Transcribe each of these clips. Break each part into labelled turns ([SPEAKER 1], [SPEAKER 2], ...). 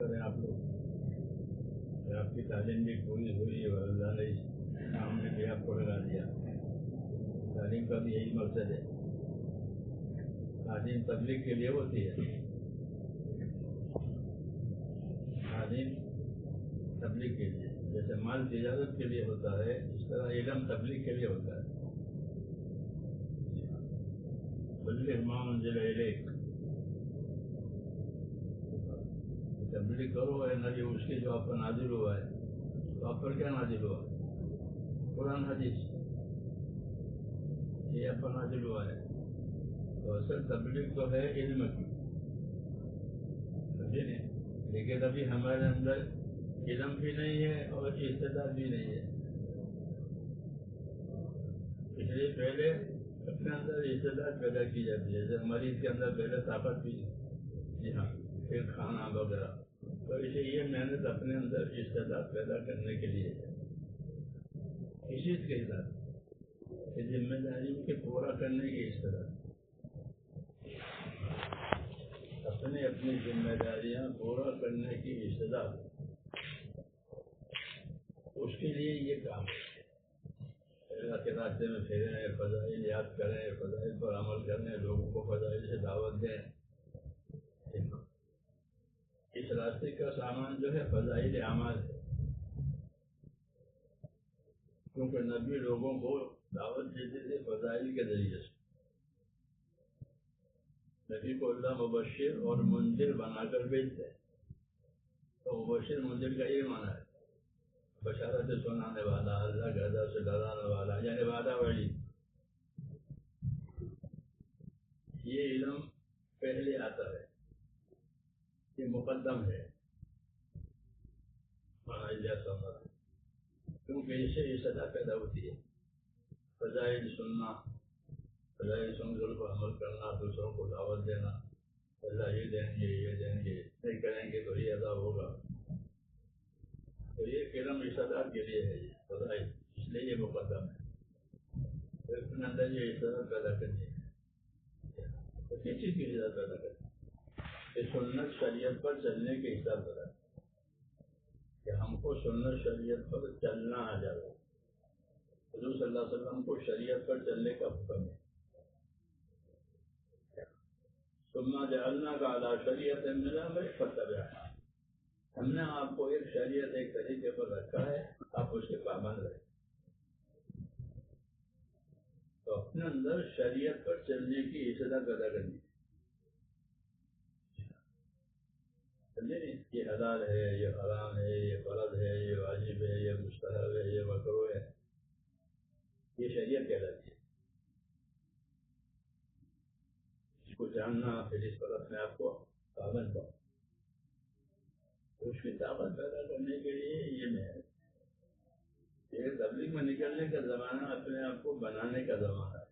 [SPEAKER 1] کریں آپ لوگ، آپ کی تعلیم بھی پوری ہوئی ہے، اللہ نے سامنے بھی آپ کو لگا دیا. تعلیم کا بھی یہی مقصد ہے. تعلیم تبلیغ کے لیے ہوتی ہے، تعلیم تبلیغ کے لیے. جیسے مال تجارت کے لیے ہوتا ہے، اس طرح علم تبلیغ کے لیے ہوتا ہے. بلغ ما انزل الیک، تبلیغ کرو اے نبی اس کے جو آپ پر نازل ہوا ہے. تو آپ پر کیا نازل ہوا؟ قرآن حدیث، یہ آپ پر نازل ہوا ہے. تو اصل تبلیغ تو ہے علم کی، سمجھے نہیں؟ لیکن ابھی ہمارے اندر علم بھی نہیں ہے اور استعداد بھی نہیں ہے. اس لیے پہلے اپنے اندر استعداد پیدا کی جاتی ہے. جیسے مریض کے اندر پہلے طاقت بھی، جی ہاں، پھر کھانا وغیرہ. تو اسے یہ محنت اپنے اندر استعداد پیدا کرنے کے لیے ہے. اسی کے ساتھ ذمہ داریوں کے پورا کرنے کی استعداد، اپنی ذمہ داریاں پورا کرنے کی استعداد، اس کے لیے یہ کام ہے. اللہ کے راستے میں پھیریں، فضائل یاد کریں، فضائل پر عمل کریں، لوگوں کو فضائل سے دعوت دیں. اس راستے کا سامان جو ہے فضائل اعمال ہے، کیونکہ نبی لوگوں کو دعوت دیتے تھے فضائل کے ذریعے سے. نبی کو اللہ مبشر اور منذر بنا کر بھیجتے ہیں. تو مبشر منذر کا یہ معنی ہے بشارت سنانے والا، اللہ کے عذاب سے ڈرانے والا، یعنی وعدہ وعید. یہ علم پہلے آتا ہے، یہ مقدم ہے کیونکہ اس سے یہ سزا پیدا ہوتی ہے. فضائل سننا، فضائل سن کر کو عمل کرنا، دوسروں کو دعوت دینا. اللہ یہ دیں گے، یہ دیں گے، نہیں کریں گے تو یہ ادا ہوگا. تو یہ علم استعداد کے لیے ہے، یہ فضائل، اس لیے یہ مقدم ہے. اپنے اندر یہ استعداد پیدا کرنی ہے. تو کس چیز کی استعداد پیدا کرنی ہے؟ سنت شریعت پر چلنے کی استعداد پیدا کرنی، کہ ہم کو سنت شریعت پر چلنا آ جائے. حضور صلی اللہ علیہ وسلم کو شریعت پر چلنے کا حکم ہے. ثم جعلناک علی شریعۃ من الامر فاتبعها، ہم نے آپ کو ایک شریعت، ایک طریقے پر رکھا ہے، آپ اس کے پابند رہیں. تو اپنے اندر شریعت پر چلنے کی استعداد پیدا کرنی. یہ حلال ہے، یہ حرام ہے، یہ فرض ہے، یہ واجب ہے، یہ مستحب ہے، یہ مکروہ ہے، یہ شریعت کہلاتی ہے. اس کو جاننا، پھر اس پر اپنے آپ کو پابند کرنا. اس کی طاقت پیدا کرنے کے لیے یہ محنت. یہ تبلیغ میں نکلنے کا زمانہ اپنے آپ کو بنانے کا زمانہ ہے،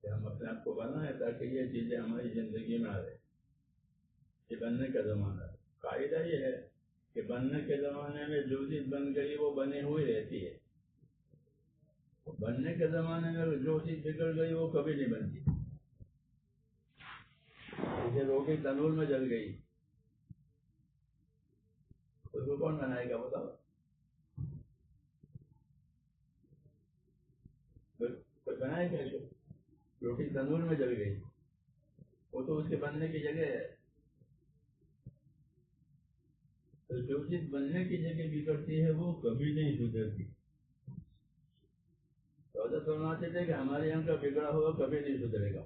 [SPEAKER 1] کہ ہم اپنے آپ کو بنائیں تاکہ یہ چیزیں ہماری زندگی میں آ رہے. یہ بننے کا زمانہ ہے. قاعدہ یہ ہے کہ بننے کے زمانے میں جو چیز بن گئی وہ بنی ہوئی رہتی ہے. بننے کے زمانے میں جو چیز بگڑ گئی وہ کبھی نہیں بنتی. جیسے روٹی تنور میں جل گئی، اس کو کون بنائے گا بتاؤ؟ کوئی بنائے گا؟ روٹی تنور میں جل گئی، وہ تو اس کے بننے کی جگہ ہے. تو جو چیز بننے کی جگہ بگڑتی ہے وہ کبھی نہیں سدھرتی. تو حضرت فرماتے تھے کہ ہمارے یہاں کا بگڑا ہوا کبھی نہیں سدھرے گا.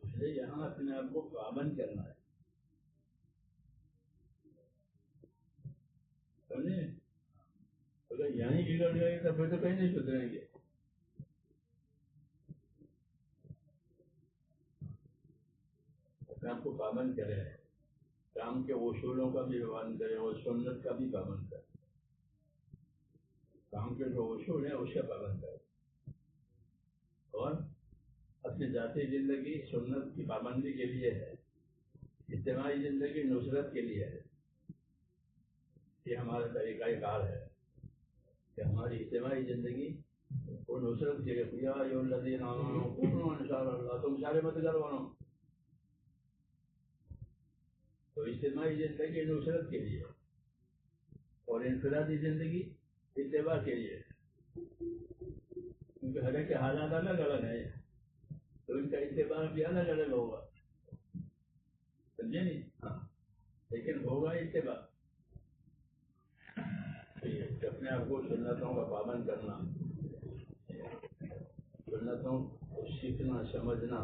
[SPEAKER 1] اس لیے یہاں اپنے آپ کو پابند کرنا ہے، سمجھے؟ اگر یہیں بگڑ گئے تو پھر تو کہیں نہیں سدھریں گے. اپنے آپ کو پابند کریں، کام کے اصولوں کا بھی پابند کریں اور سنت کا بھی پابند کریں. کام کے جو اصول ہیں اس کا پابند کریں، اور اپنی ذاتی زندگی سنت کی پابندی کے لیے ہے، اجتماعی زندگی نصرت کے لیے ہے. یہ ہمارا طریقہ کار ہے کہ ہماری اجتماعی زندگی وہ نصرت کے لیے یا ایھا الذین آمنوا کونوا انصار اللہ، تم سارے مددگار بنو. تو اجتماعی زندگی نصرت کے لیے اور انفرادی زندگی اتباع کے لیے، کیونکہ ہر ایک کے حالات الگ الگ ہیں تو ان کا اتباع بھی الگ الگ ہوگا، سمجھے نہیں؟ ہاں لیکن ہوگا اتباع. اپنے آپ کو سنتوں کا پابند کرنا، سنتوں کو سیکھنا سمجھنا،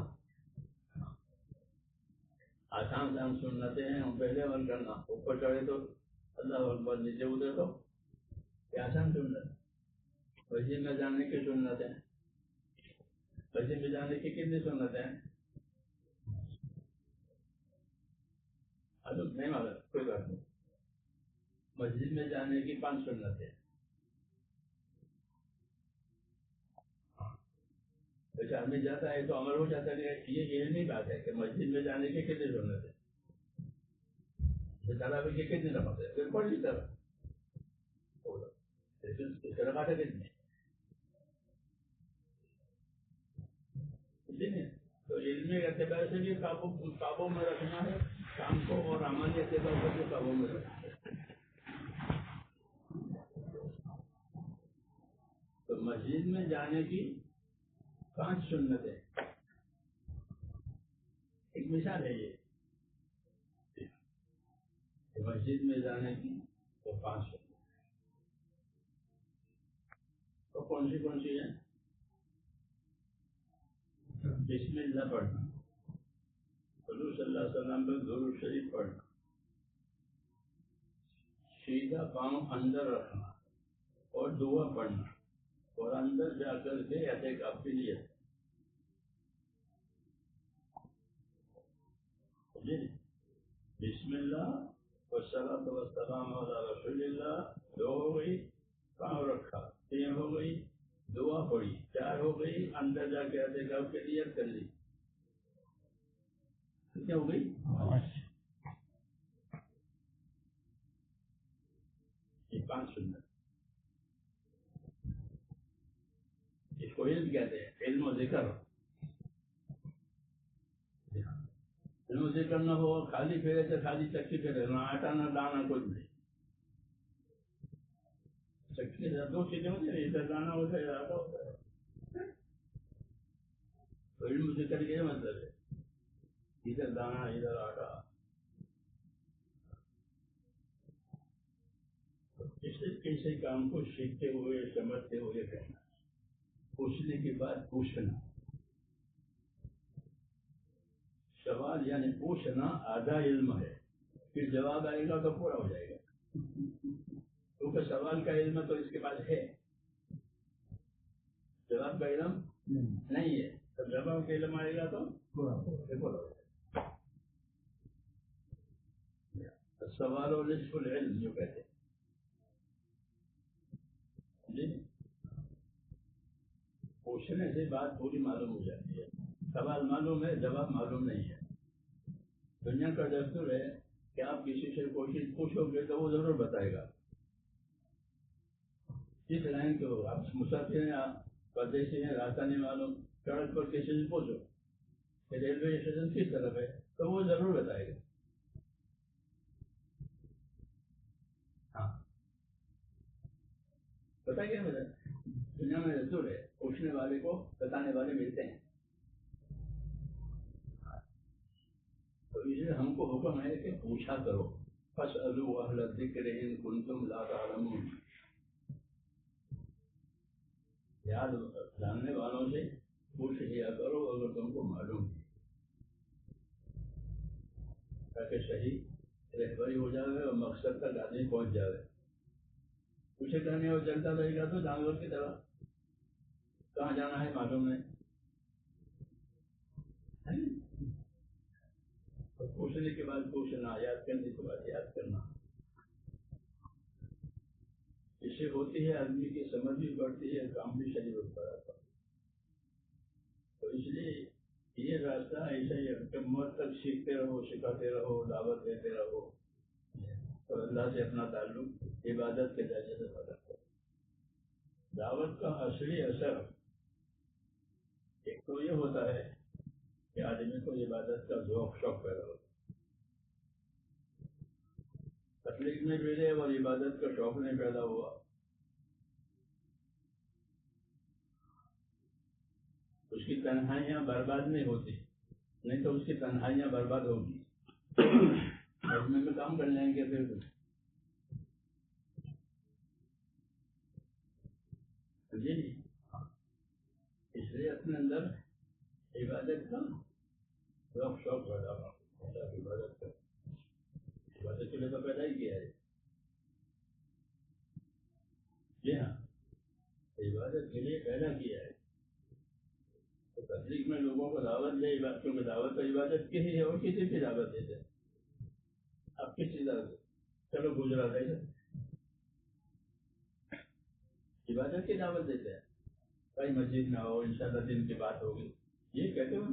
[SPEAKER 1] آسان سنتیں ہیں ہم پہلے عمل کرنا، اوپر چڑھے تو اللہ اکبر، نیچے اترے تو یہ آسان سنت. مسجد میں جانے کی سنت ہے، مسجد میں جانے کی کتنی سنتیں ہیں؟ نہیں معلوم، کوئی بات نہیں. مسجد میں جانے کی 5 سنتیں. جیسے آدمی جاتا ہے تو عمل ہو جاتا ہے. یہ علمی بات ہے کہ مسجد میں جانے کی کتنی سنتیں. تراویح کی کتنی نماز ہے؟ پھر پڑھ لی طرح رکعتیں کتنی. تو علمی اعتبار سے بھی قابو میں رکھنا ہے کام کو، اور عملی اعتبار سے بھی قابو میں رکھنا ہے. تو مسجد میں جانے کی 5 سنتیں. ایک مثال ہے یہ مسجد میں جانے کی تو 5 سنتیں. تو کون سی ہیں؟ بسم اللہ پڑھنا، حضور صلی اللہ علیہ وسلم پر درود شریف پڑھنا، سیدھا پاؤں اندر رکھنا اور دعا پڑھنا، اور اندر جا کر کے اعتکاف کے لیے بسم اللہ والصلاۃ والسلام علی رسول اللہ. 2 ہو گئی، پاؤں رکھا. 3 ہو گئی، دعا پڑھی. 4 ہو گئی، اندر جا کے اعتکاف کے لیے کر لی. کتنی ہو گئی؟ یہ 5 سنت. اس کو علم کہتے ہیں، علم و ذکر. علم و ذکر نہ ہو، خالی پھیرے سے خالی چکی پھیرے، نہ آٹا نہ دانا کچھ نہیں. چکی سے 2 چیزیں ہوتی ہیں، ادھر دانا ہوتا ہے، آٹا ہوتا ہے. تو علم و ذکر یہ مطلب ہے، ادھر دانا ادھر آٹا. کسی کام کو سیکھتے ہوئے سمجھتے ہوئے کہنا، پوچھنے کے بعد پوچھنا. سوال یعنی پوچھنا آدھا علم ہے، پھر جواب آئے گا تو پورا ہو جائے گا. کیونکہ سوال کا علم تو اس کے پاس ہے، جواب کا علم نہیں ہے. تو جواب کا علم آئے گا تو پورا ہو جائے گا. سوال و نصف العلم جو کہتے ہیں. پوچھنے سے بات پوری معلوم ہو جاتی ہے. سوال معلوم ہے، جواب معلوم نہیں ہے. دنیا کا دستور ہے کہ آپ کسی سے کوشش پوچھو گے تو وہ ضرور بتائے گا. جس لائن کو آپ مسافر ہیں، آپ پردیسی ہیں، راستہ نہیں معلوم، سڑک پر کسی سے پوچھو کہ ریلوے اسٹیشن کس طرف ہے تو وہ ضرور بتائے گا. ہاں بتائیے گا. میرا دنیا میں دستور ہے، پوچھنے والے کو بتانے والے ملتے ہیں. تو اس لیے ہم کو حکم ہے کہ پوچھا کرو. فاسألوا اہل الذکر ان کنتم لا تعلمون. یاد جاننے والوں سے پوچھ لیا کرو اگر تم کو معلوم ہے، تاکہ صحیح رہبری ہو جائے اور مقصد تک آدمی پہنچ جائے. پوچھے کرنے اور چلتا رہے گا تو جانور کی طرح کہاں جانا ہے معلوم نہیں. پوچھنے کے بعد پوچھنا، یاد کرنے کے بعد یاد کرنا، اس سے ہوتی ہے آدمی کی سمجھ بھی بڑھتی ہے، کام بھی صحیح ہوتا رہتا. تو اس لیے یہ راستہ ایسا ہی کہ موت تک سیکھتے رہو، سکھاتے رہو، دعوت دیتے رہو، اور اللہ سے اپنا تعلق عبادت کے ذریعے سے پیدا کرو. دعوت کا اصلی اثر ایک تو یہ ہوتا ہے کہ آدمی کو عبادت کا ذوق شوق پیدا ہوتا ہے، تکلیف نہیں ملے اور عبادت کا شوق نہیں پیدا ہوا، اس کی تنہائیاں برباد نہیں ہوتی، نہیں تو اس کی تنہائیاں برباد ہوگی، آدمی میں کام کر جائیں گے پھر جی۔ اس لیے اپنے اندر عبادت کا ذوق شوق پیدا ہوتا ہے، عبادت کے لیے تو پیدا ہی کیا ہے، جی ہاں، عبادت کے لیے پیدا کیا ہے۔ تو تبلیغ میں لوگوں کو دعوت دے، کیونکہ دعوت تو عبادت کی ہی ہے، اور کسی کی دعوت دیتے ہیں، اب کس چیز چلو گجرات ہے عبادت کی دعوت دیتے ہیں، بھائی مسجد میں آؤ، انشاءاللہ دن کی بات ہوگی، یہ کہتے ہو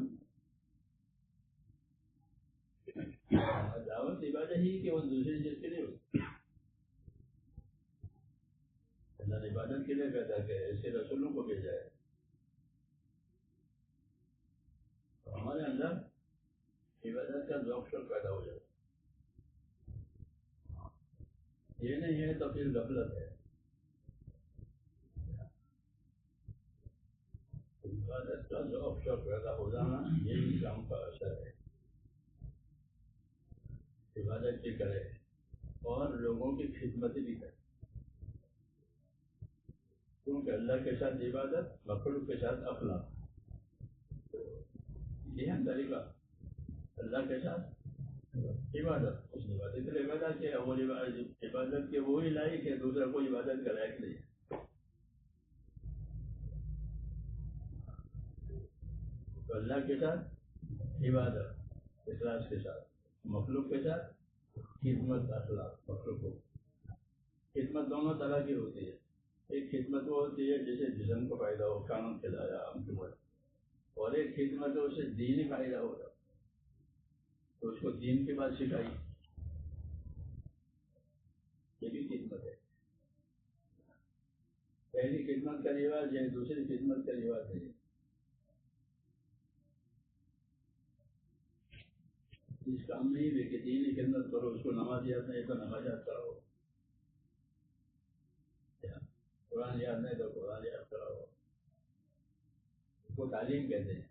[SPEAKER 1] دعوت عبادت ہی کہ وہ دوسری چیز کے لیے ہوتی، اللہ نے عبادت کے لیے پیدا کیا ہے، اس کے رسولوں کو بھیجا ہے، تو ہمارے اندر عبادت کا ذوق شوق پیدا ہو جائے، یہ نہیں ہے تو پھر غفلت ہے۔ عبادت کا ذوق شوق پیدا ہو جانا یہی کام کا اثر ہے، عبادت بھی کرے اور لوگوں کی خدمت بھی کرے، کیونکہ اللہ کے ساتھ عبادت، مخلوق کے ساتھ اخلاق، یہ ہے طریقہ، اللہ کے ساتھ عبادت، اس نے عبادت کے لیے پیدا کیا، وہ عبادت کے وہی لائق ہے، دوسرا کوئی عبادت کا لائق نہیں ہے، تو اللہ کے ساتھ عبادت اخلاص کے ساتھ، مخلوق کے ساتھ خدمت اخلاق، مخلوق کو خدمت دونوں طرح کی ہوتی ہے، ایک خدمت وہ ہوتی ہے جیسے جسم کو فائدہ ہو، کھانا کھلایا اور ایک خدمت ہے اسے دینی فائدہ ہوتا تو اس کو دین کی بات سکھائی، یہ بھی خدمت ہے، پہلی خدمت کا رواج ہے، دوسری خدمت کا رواج ہے، اس کام میں ہی کہ دینی خدمت کرو، اس کو نماز یاد نہیں تو نماز یاد کراؤ، قرآن یاد نہیں تو قرآن یاد کراؤ، اس کو تعلیم کہتے ہیں،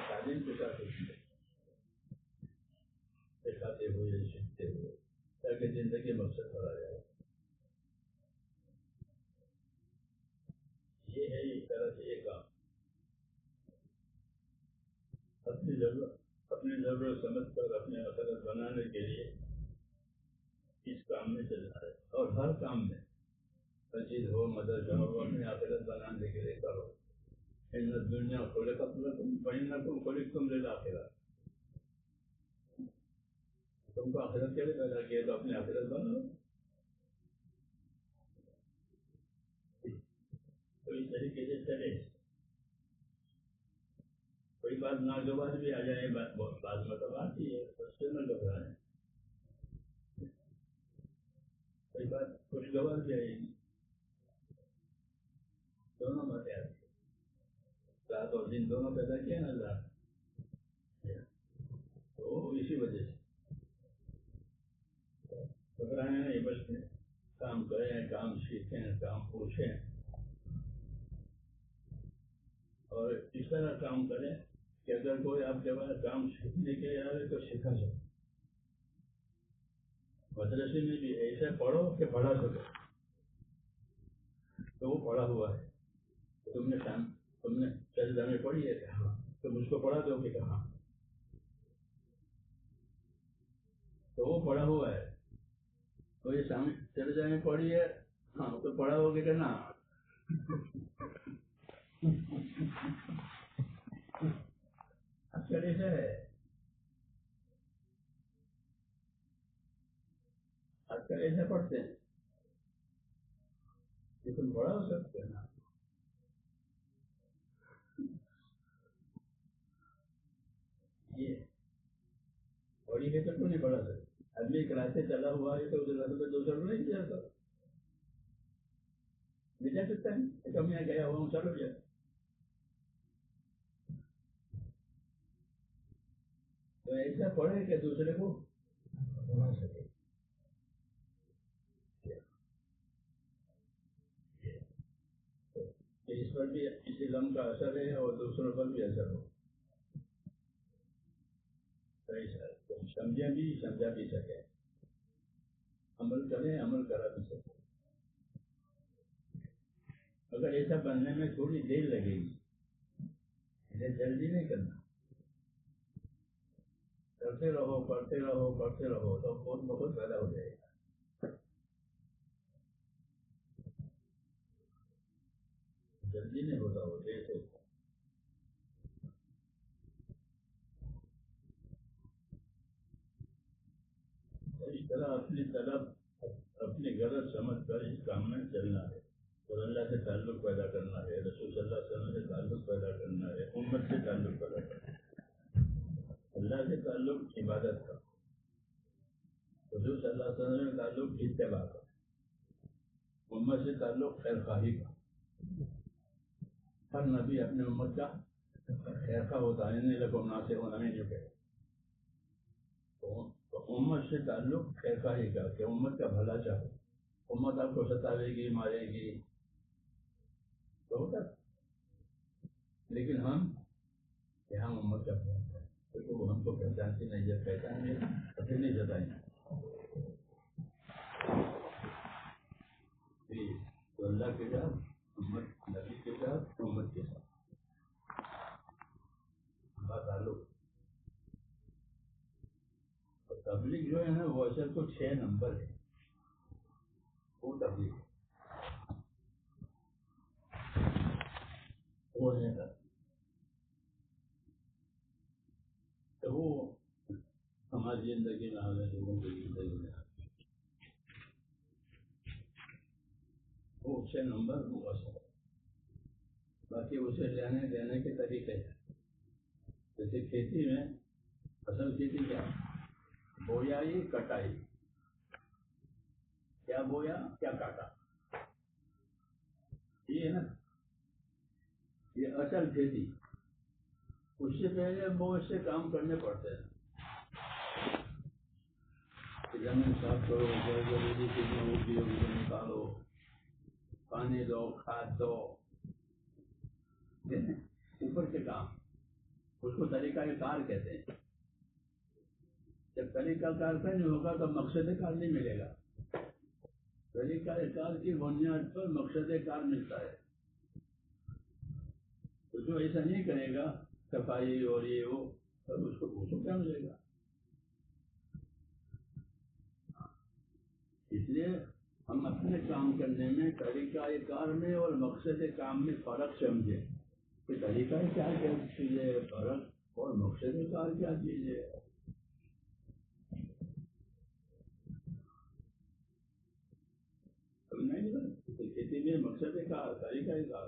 [SPEAKER 1] تعلیم کے ساتھ سکھاتے ہوئے سیکھتے ہوئے تاکہ زندگی مقصد بڑھا جائے، یہ ہے ایک طرح سے ایک کام، اپنی ضرورت سمجھ کر اپنے اثرت بنانے کے لیے اس کام میں چلنا ہے، اور ہر کام میں مسجد ہو، مدرسہ ہو، اپنے آخرت بنانے کے لیے کرو، ان دنیا خلقت لکم وانکم خلقتم للآخرۃ، تم کو آخرت کے لیے پیدا کیا تو اپنے آخرت بناؤ، تو اس طریقے سے چلے، کوئی بات ناگوار بھی آ جائے، بعض مطلب آتی ہے، اس سے نہ گھبرائیں، کوئی بات خوشگوار بھی آئے گی، دونوں باتیں آتی ہیں، رات اور دن دونوں پیدا کیا نا اللہ، تو اسی وجہ سے گھبرائیں نہیں، بس کام کریں، کام سیکھیں، کام پوچھیں، اور اس طرح کام کریں کہ اگر کوئی آپ کے پاس کام سیکھنے کے لیے آئے تو سیکھا سکے، مدرسے میں بھی ایسے پڑھو کہ پڑھا سکو، تو وہ پڑھا ہوا ہے، تم نے سجدہ میں پڑھی ہے کہ ہاں، تم اس کو پڑھا دو کہ کہاں، تو وہ پڑھا ہوا ہے، تو یہ سجدہ میں پڑھی ہے، ہاں تو پڑھا ہوگا کہ نا، اچھا ایسا ہے، آج کل ایسا پڑھتے ہیں کہ تم پڑھا ہو سکتے ہیں نا، یہ پڑھی ہے تو کیوں نہیں پڑھا سکتے، آدمی ایک راستے چلا ہوا ہے تو اس راستے پہ دوسرا نہیں جا سکتا، نہیں جا سکتا ہے، کم یہاں گیا ہوا ہوں چلو جائے. تو ایسا پڑھے کہ دوسرے کو بنا سکے. اس پر بھی اس علم کا اثر ہے اور دوسروں پر بھی اثر ہو. سمجھا بھی سکے، عمل کریں، عمل کرا بھی سکے. اگر ایسا بننے میں تھوڑی دیر لگے گی، اسے جلدی نہیں کرنا، کرتے رہو کرتے رہو کرتے رہو تو بہت پیدا ہو جائے گا. جلدی نہیں ہوتا، وہ دیر سے. اس طرح اپنی طلب اپنی غرض سمجھ کر اس کام میں چلنا ہے اور اللہ سے تعلق پیدا کرنا ہے، رسول صلی اللہ علیہ وسلم سے تعلق پیدا کرنا ہے، امت سے تعلق پیدا کرنا ہے. اللہ سے تعلق عبادت کا، رسول صلی اللہ علیہ وسلم سے تعلق اتباع کا، امت سے تعلق خیر خواہی کا. ہر نبی اپنے امت کا خیر خواہ ہوتا ہے، نہیں لگو ناصر ہونا نہیں جو کہے. تو امت سے تعلق خیر خواہی کا کہ امت کا بھلا چاہو. امت آپ کو ستاوے گی، مارے گی تو ہوتا، لیکن ہم امت کا بھلا چاہتے کیونکہ وہ ہم کو پہچانتی نہیں، جب پہچان گے پھر نہیں جتائیں گے. تو اللہ کے ساتھ امت، نبی کے ساتھ امت کے ساتھ تعلق. تبلیغ جو ہے نا وہ اصل تو 6 نمبر ہے. وہ تبلیغ وہ ہے تو وہ ہماری زندگی میں آگے لوگوں کی زندگی میں وہ 6 نمبر وہ اثر. باقی اسے لینے دینے کے طریقے ہیں. جیسے کھیتی میں اصل کھیتی کیا، بویائی کٹائی، کیا بویا کیا کاٹا، یہ ہے نا، یہ اصل کھیتی. اس سے پہلے بہت سے کام کرنے پڑتے ہیں. زمین صاف کرو، ضروری چیزیں ہوتی ہے ان کو نکالو، پانی دو، کھاد دو، اوپر کے کام. اس کو طریقہ کار کہتے ہیں. جب طریقہ کار کا نہیں ہوگا تو مقصد کار نہیں ملے گا. طریقہ کار کی بنیاد پر مقصد کار ملتا ہے. تو جو ایسا نہیں کرے گا صفائی اور یہ وہ، تب اس کو کیا ملے گا. اس لیے ہم اپنے کام کرنے میں طریقہ کار میں اور مقصد کام میں فرق سمجھیں کہ طریقہ کیا چیز ہے فرق اور مقصد کار کیا چیز ہے. کھیتی میں مقصد کار، طریقہ کار.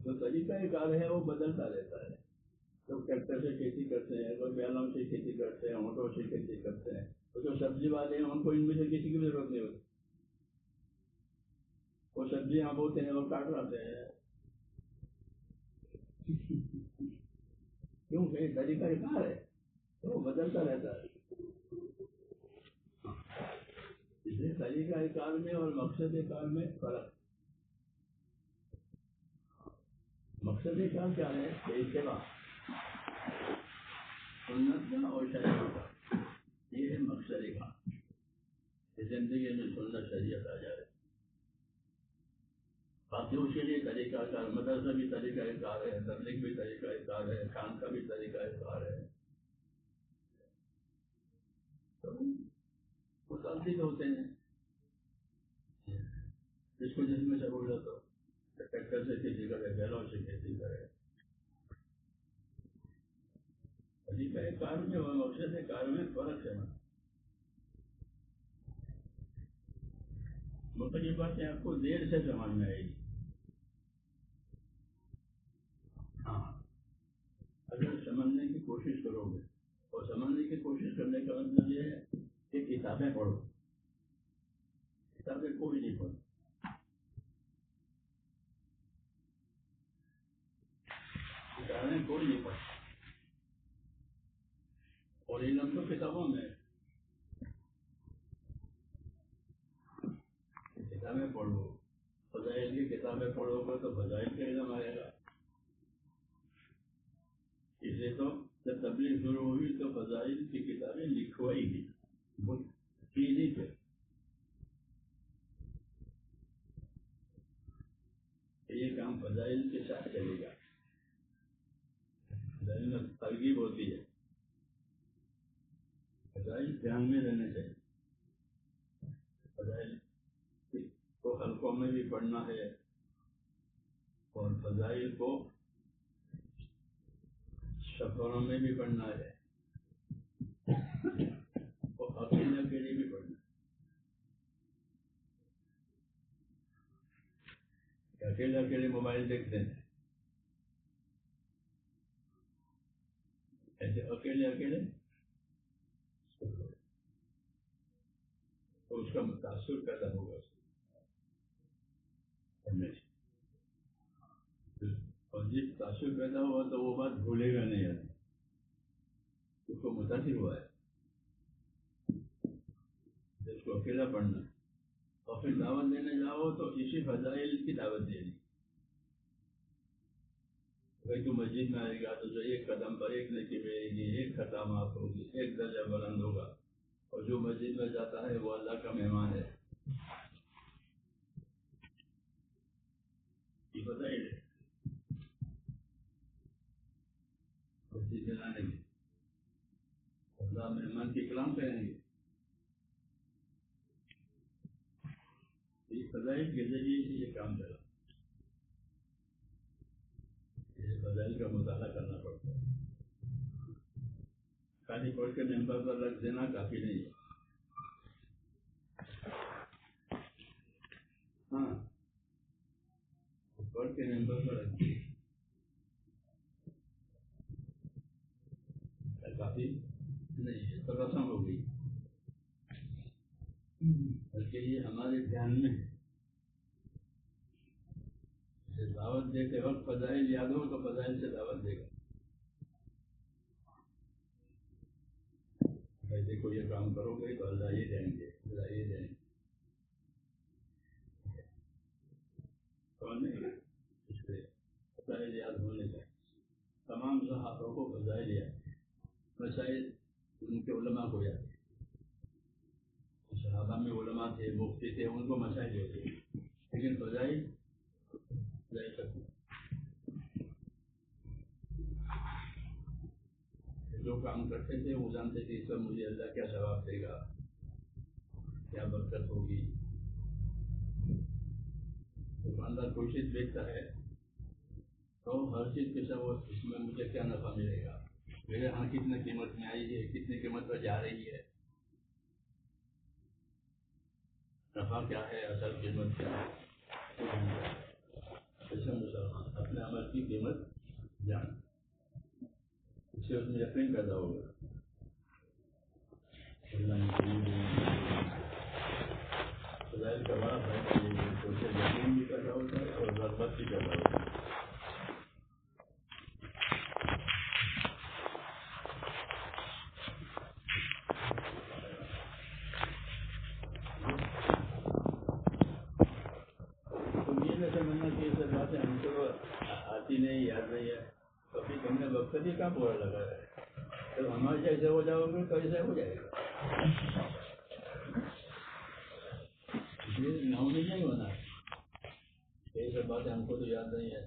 [SPEAKER 1] جو طریقہ کار ہے وہ بدلتا رہتا ہے. لوگ ٹریکٹر سے کھیتی کرتے ہیں، کوئی بیلوں سے کھیتی کرتے ہیں، اونٹوں سے کھیتی کرتے ہیں. تو جو سبزی والے ہیں ان کو ان میں سے کسی کی بھی ضرورت نہیں ہوتی. وہ سبزیاں بوتے ہیں اور کاٹ لاتے ہیں. کیوں کہ طریقہ کار ہے تو وہ بدلتا رہتا ہے. اس لیے طریقہ کار میں اور مقصد کار میں فرق. مقصد کار کیا ہے؟ اتباع، سنت کا اور شریعت کا. یہ ہے مقصد کار. زندگی میں سنت شریعت آ جائے. باقی اس کے لیے طریقہ کار، مدرسہ بھی طریقہ کار ہے، تبلیغ بھی طریقہ کار ہے، کام کا بھی طریقہ کار ہے. متعدد ہوتے ہیں جس کو جس میں سہولت ہو. ٹریکٹر سے کھیتی کرے، بیلوں سے کھیتی کرے. طریقہ کار میں اور مقصد کار میں فرق ہے. مختلف باتیں آپ کو دیر سے سمجھ میں آئے گی. ہاں اگر سمجھنے کی کوشش کرو گے اور سمجھنے کی کوشش کرنے کا مطلب یہ ہے کہ کتابیں پڑھو. کتابیں کوئی نہیں پڑھو. کتابیں کوئی نہیں پڑھو. اور علم تو کتابوں میں کتابیں پڑھو. فضائل کی کتابیں پڑھو گے تو فضائل کا علم آئے گا. اس لیے تو جب تبلیغ شروع ہوئی تو فضائل کی کتابیں لکھوائی گئی. نہیں تھے یہ کام فضائل کے ساتھ چلے گا. فضائل میں ترغیب ہوتی ہے. فضائل دھیان میں رہنے چاہیے. فضائل کو حلقوں میں بھی پڑھنا ہے اور فضائل کو سفروں میں بھی پڑھنا ہے اور اکیلے اکیلے بھی پڑھنا ہے. اکیلے اکیلے موبائل دیکھتے ہیں ایسے اکیلے اکیلے تو اس کا تاثر پیدا ہوگا اور جس تاثر پیدا ہوا تو وہ بات بھولے گا نہیں. اس کو متاثر ہوا ہے اس کو اکیلا پڑھنا. اور پھر دعوت دینے جاؤ تو اسی فضائل کی دعوت دینی. بھائی تو مسجد میں آئے گا تو جو ایک قدم پر ایک نیکی ملے گی, ایک خطا معاف ہوگی, ایک درجہ بلند ہوگا. اور جو مسجد میں جاتا ہے وہ اللہ کا مہمان ہے. یہ فضائل ہے. مسجد میں لانے گے اللہ مہمان کے کلام کہیں گے. یہ فضائل کے ذریعے سے یہ کام چلا. فضائل کا مطالعہ کرنا پڑتا ہے. خالی پڑھ کے ممبر پر رکھ دینا کافی نہیں ہے. ہاں پڑھ کے ممبر پر رکھ دیا کافی نہیں ہے تو رسم ہو گئی. بلکہ یہ ہمارے دھیان میں ہے. دعوت دیتے وقت فضائل یاد ہو تو فضائل سے دعوت دے گا. دیکھو یہ کام کرو گے تو اللہ یہ دیں گے, اللہ یہ دیں گے. اس سے فضائل یاد ہونے چاہیے. تمام صحابہ کو فضائل یاد, مسائل ان کے علماء کو یاد. صحابہ میں علماء تھے, مفتی تھے, ان کو مسائل ہوتے لیکن فضائل جو کام کرتے تھے وہ جانتے تھے اس پر مجھے اللہ کیا ثواب دے گا, کیا برکت ہوگی. دکاندار کوئی چیز بیچتا ہے تو ہر چیز کے ساتھ اس میں مجھے کیا نفع ملے گا, میرے ہاں کتنے قیمت میں آئی ہے, کتنی قیمت پر جا رہی ہے, نفع کیا ہے, اصل قیمت کیا ہے. ایسے مسلمان اپنے عمل کی قیمت جان, اس سے اس میں یقین پیدا ہوگا. فضائل کا بڑا فائدہ یہ ہے کہ اسے یقین بھی پیدا ہوتا ہے اور رغبت بھی پیدا ہوتا ہے. نہیں یاد نہیں ہے تو پھر تم نے وقت ہی کہاں پورا لگا ہے. جب ہمارے جیسے ہو جاؤ گے تو ایسے ہو جائے گا. نومی نہیں ہونا, یہ سب باتیں ہم کو تو یاد نہیں ہے.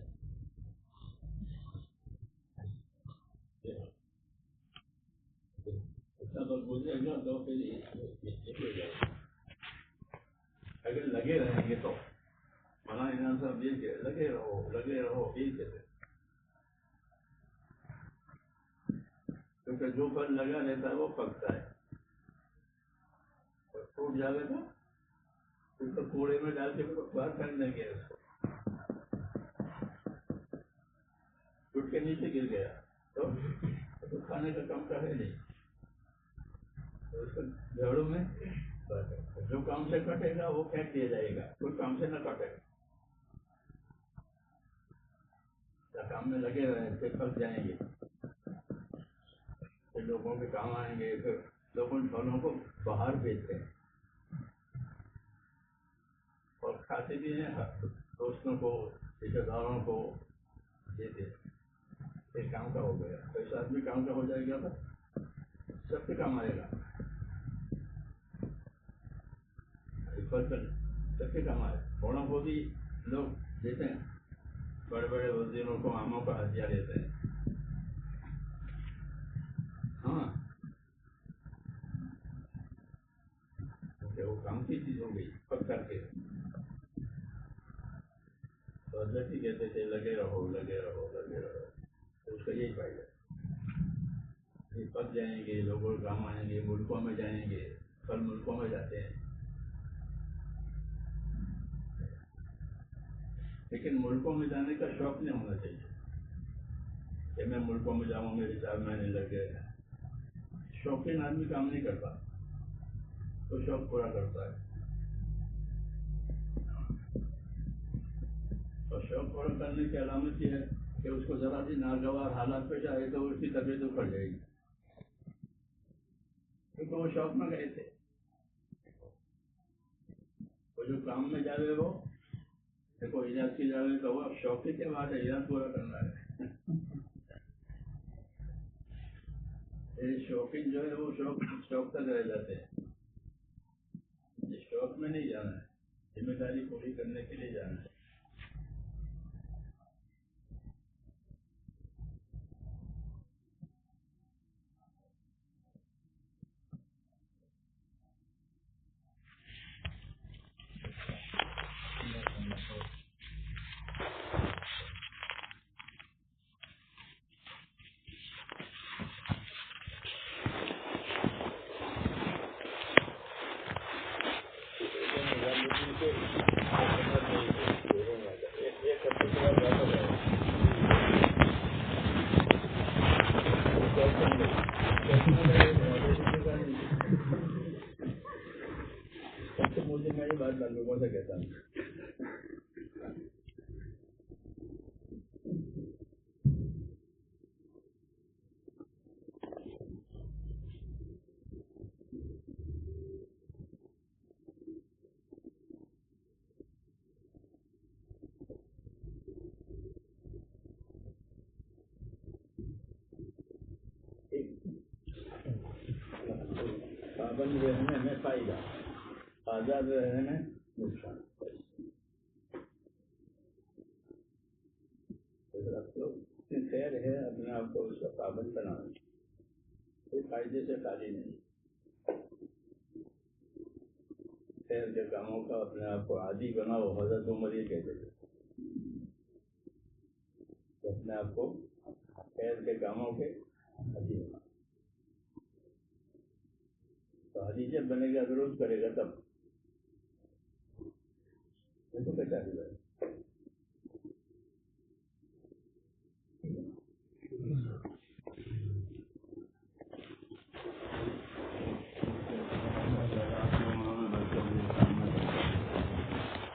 [SPEAKER 1] اتنا وقت گزرے گا تو پھر اگر لگے رہیں گے تو مولانا انعام صاحب یہ کہ لگے رہو یہ کہتے ہیں. کیونکہ جو پھل لگا رہتا ہے وہ پکتا ہے, اور ٹوٹ جائے گا تو کوڑے میں ڈال کے باہر پھینک دیں گے. اس کو ٹوٹ کے نیچے گر گیا تو کھانے کا کام کا ہے نہیں. کام سے کٹے گا وہ پھینک دیا جائے گا، کوئی کام سے نہ کٹے، کام میں لگے رہے، پھر پھنس جائیں گے، پھر لوگوں کے کام آئیں گے، پھر لوگ ان پھلوں کو باہر بھیجتے ہیں اور کھاتے بھی ہیں، دوستوں کو، رشتے داروں کو دیتے، ایک کام کا ہو گیا، ایسا آدمی کام کا ہو جائے گا تو سب کے کام آئے گا، سب کے کام آئے، بڑوں کو بھی لوگ دیتے ہیں، بڑے بڑے وزیروں کو آموں کا ہتھیار دیتے ہیں، ہاں وہ کام کی چیز ہو گئی، پک کر کے حضرت ہی کہتے تھے لگے رہو لگے رہو لگے رہو، تو اس کا یہی فائدہ، پک جائیں گے، لوگوں کے کام آئیں گے، ملکوں میں جائیں گے، کل ملکوں میں جاتے ہیں، لیکن ملکوں میں جانے کا شوق نہیں ہونا چاہیے کہ میں ملکوں میں جاؤں، میرے 4 مہینے لگ گئے، شوقین آدمی کام نہیں کرتا، تو شوق پورا کرتا ہے، اور شوق پورا کرنے کی علامت یہ ہے کہ اس کو ذرا سی ناگوار حالات پیش آئے تو اس کی طبیعت اکھڑ جائے گی، کیونکہ وہ شوق میں گئے تھے، وہ جو کام میں جا رہے ہو دیکھو، ایجاد کی جا رہے تو وہ شوق کی کیا بات ہے، ایجاد پورا کرنا ہے، شوقین جو ہے وہ شوق تک رہ جاتے ہیں، شوق میں نہیں جانا ہے، ذمہ داری پوری کرنے کے لیے جانا ہے، مجھے میں یہ بات لوگوں سے کہتا ہوں، پابند رہنے میں فائدہ، آزاد رہنے میں نقصان، خیر ہے اپنے آپ کو اس کا پابند بنانا، کوئی فائدے سے خالی نہیں، خیر کے کاموں کا اپنے آپ کو عادی بناؤ، حضرت عمر یہ کہتے تھے، اپنے آپ کو خیر کے کاموں کے عادی بناؤ، تو عادی جب بنے گا ضرور کرے گا تب، تو کیسا ہوگا،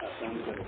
[SPEAKER 1] آسان کرے